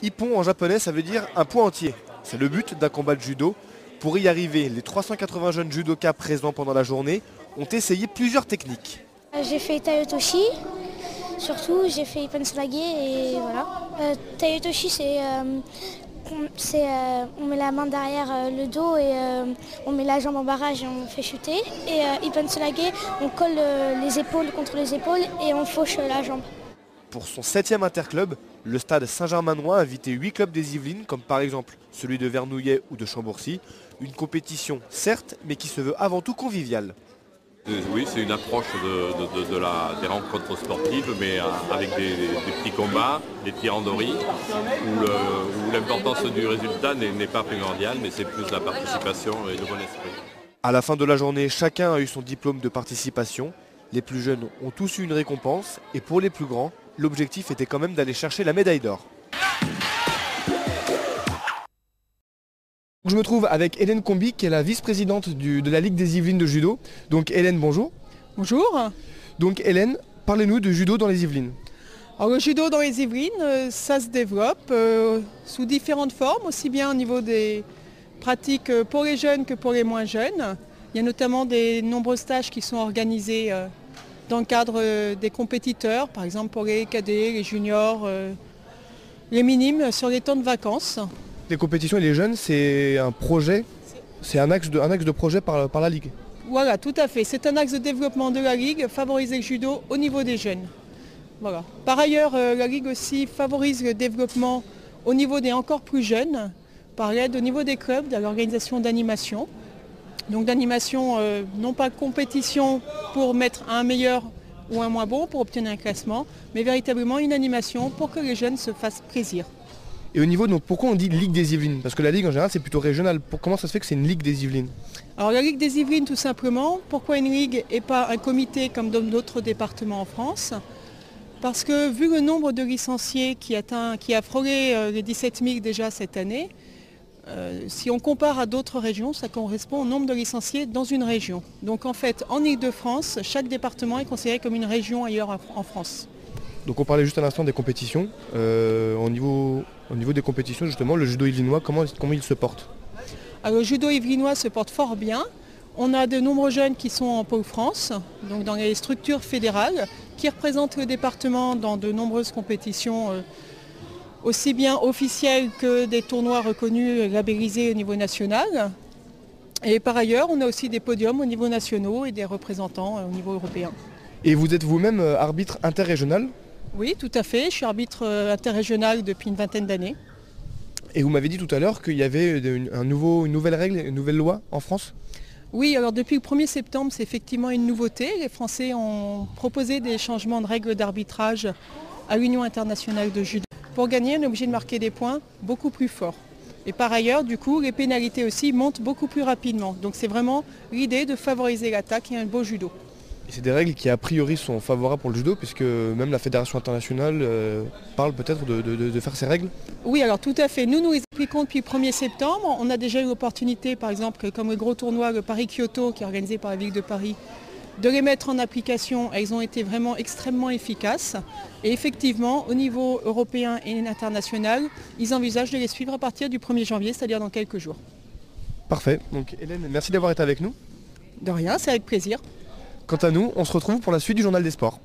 Ippon en japonais, ça veut dire un point entier. C'est le but d'un combat de judo. Pour y arriver, les 380 jeunes judokas présents pendant la journée ont essayé plusieurs techniques. J'ai fait Tayotoshi, surtout j'ai fait Ippensalage et voilà. Tayotoshi on met la main derrière le dos et on met la jambe en barrage et on fait chuter. Et Ippensalage, on colle les épaules contre les épaules et on fauche la jambe. Pour son 7e interclub, le stade Saint-Germanois a invité 8 clubs des Yvelines, comme par exemple celui de Vernouillet ou de Chambourcy. Une compétition, certes, mais qui se veut avant tout conviviale. Oui, c'est une approche des rencontres sportives, mais avec des petits combats, des tirandories, où l'importance du résultat n'est pas primordiale, mais c'est plus la participation et le bon esprit. À la fin de la journée, chacun a eu son diplôme de participation. Les plus jeunes ont tous eu une récompense, et pour les plus grands, l'objectif était quand même d'aller chercher la médaille d'or. Je me trouve avec Hélène Combi, qui est la vice-présidente de la Ligue des Yvelines de judo. Donc Hélène, bonjour. Bonjour. Donc Hélène, parlez-nous de judo dans les Yvelines. Alors le judo dans les Yvelines, ça se développe sous différentes formes, aussi bien au niveau des pratiques pour les jeunes que pour les moins jeunes. Il y a notamment des nombreux stages qui sont organisés dans le cadre des compétiteurs, par exemple pour les cadets, les juniors, les minimes sur les temps de vacances. Les compétitions et les jeunes, c'est un projet, c'est un axe de projet par la Ligue. Voilà, tout à fait. C'est un axe de développement de la Ligue, favoriser le judo au niveau des jeunes. Voilà. Par ailleurs, la Ligue aussi favorise le développement au niveau des encore plus jeunes, par l'aide au niveau des clubs, de l'organisation d'animation. Donc d'animation, non pas compétition pour mettre un meilleur ou un moins bon pour obtenir un classement, mais véritablement une animation pour que les jeunes se fassent plaisir. Et au niveau, donc, pourquoi on dit Ligue des Yvelines? Parce que la Ligue en général c'est plutôt régional. Comment ça se fait que c'est une Ligue des Yvelines? Alors la Ligue des Yvelines tout simplement, pourquoi une Ligue et pas un comité comme dans d'autres départements en France? Parce que vu le nombre de licenciés qui a frôlé les 17 000 déjà cette année, si on compare à d'autres régions, ça correspond au nombre de licenciés dans une région. Donc en fait, en Île-de-France, chaque département est considéré comme une région ailleurs en France. Donc on parlait juste à l'instant des compétitions. Au niveau des compétitions, justement, le judo yvelinois, comment il se porte? Alors, le judo yvelinois se porte fort bien. On a de nombreux jeunes qui sont en pôle France, donc dans les structures fédérales, qui représentent le département dans de nombreuses compétitions, aussi bien officielles que des tournois reconnus, labellisés au niveau national. Et par ailleurs, on a aussi des podiums au niveau national et des représentants au niveau européen. Et vous êtes vous-même arbitre interrégional? Oui, tout à fait. Je suis arbitre interrégional depuis une vingtaine d'années. Et vous m'avez dit tout à l'heure qu'il y avait une nouvelle règle, une nouvelle loi en France? Oui, alors depuis le 1er septembre, c'est effectivement une nouveauté. Les Français ont proposé des changements de règles d'arbitrage à l'Union internationale de judo. Pour gagner, on est obligé de marquer des points beaucoup plus forts. Et par ailleurs, du coup, les pénalités aussi montent beaucoup plus rapidement. Donc c'est vraiment l'idée de favoriser l'attaque et un beau judo. Et c'est des règles qui a priori sont favorables pour le judo, puisque même la Fédération internationale parle peut-être de faire ces règles? Oui, alors tout à fait. Nous les appliquons depuis le 1er septembre. On a déjà eu l'opportunité, par exemple, comme le gros tournoi, le Paris-Kyoto, qui est organisé par la ville de Paris, de les mettre en application. Elles ont été vraiment extrêmement efficaces. Et effectivement, au niveau européen et international, ils envisagent de les suivre à partir du 1er janvier, c'est-à-dire dans quelques jours. Parfait. Donc Hélène, merci d'avoir été avec nous. De rien, c'est avec plaisir. Quant à nous, on se retrouve pour la suite du Journal des Sports.